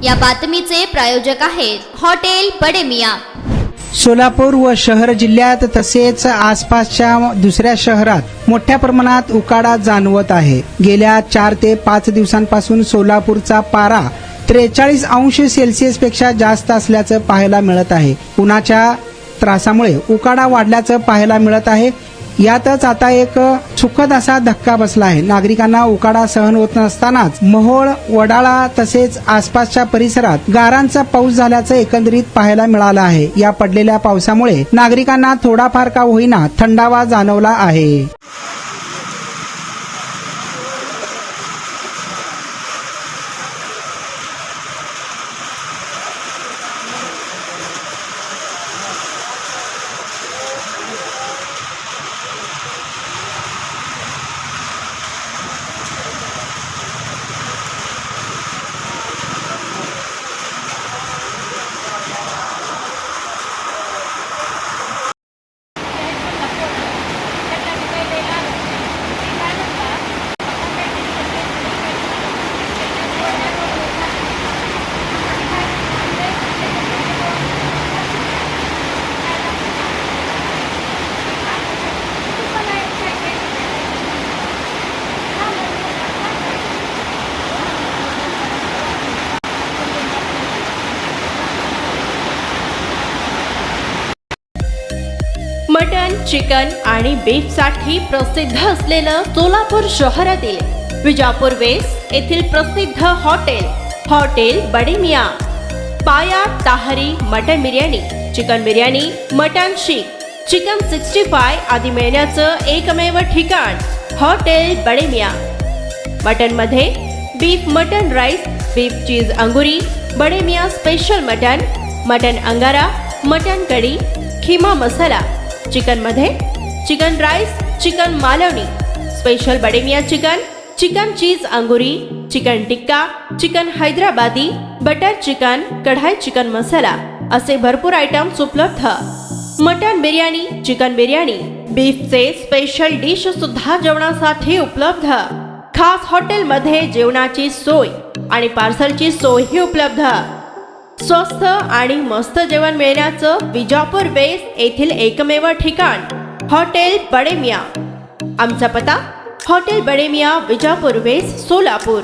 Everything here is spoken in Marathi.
या बातमीचे प्रायोजक आहेत हॉटेल बडे मियां। सोलापूर व शहर जिल्ह्यात तसेच आसपासच्या दुसऱ्या शहरात मोठ्या प्रमाणात उकाडा जाणवत आहे। गेल्या 4 ते 5 दिवसांपासून सोलापूरचा पारा 43 अंश सेल्सिअस पेक्षा जास्त असल्याचं पाहायला मिळत आहे। उन्हाच्या त्रासामुळे उकाडा वाढल्याचं पाहायला मिळत आहे। यातच आता एक सुखद असा धक्का बसला आहे। नागरिकांना उकाडा सहन होत नसतानाच मोहोळ, वडाळा तसेच आसपासच्या परिसरात गारांचा पाऊस झाल्याचं एकंदरीत पाहायला मिळालं आहे। या पडलेल्या पावसामुळे नागरिकांना थोडाफार का होईना थंडावा जाणवला आहे। मटन, चिकन आणि बीफ साठी प्रसिद्ध असलेलं सोलापूर शहरातील विजापूर वेस्ट येथील प्रसिद्ध hotel Bade Miyan. Paya tahari mutton biryani, chicken biryani, mutton seekh, chicken 65 आदी मिळण्याचं एकमेव ठिकाण हॉटेल बडे मियां। मटन मध्ये beef mutton rice, beef cheese angoori, Bade Miyan special mutton, mutton angara, mutton kadhi, keema masala. Chicken मध्ये chicken rice, chicken Malvani, special Bade Miyan chicken, chicken cheese angoori, chicken tikka, chicken Hyderabadi, butter chicken, kadai chicken masala असे भरपूर आयटम्स उपलब्ध। मटन बिर्याणी, चिकन बिर्याणी, बीफचे स्पेशल डिश सुद्धा जेवणासाठी उपलब्ध। खास हॉटेल मध्ये जेवणाची सोय आणि पार्सलची सोयही उपलब्ध। स्वस्त आणि मस्त जेवण मिळण्याचं विजापूर वेस्ट येथील एकमेव ठिकाण हॉटेल बडे मियां। आमचा पत्ता हॉटेल बडे मियां, विजापूर वेस्ट, सोलापूर।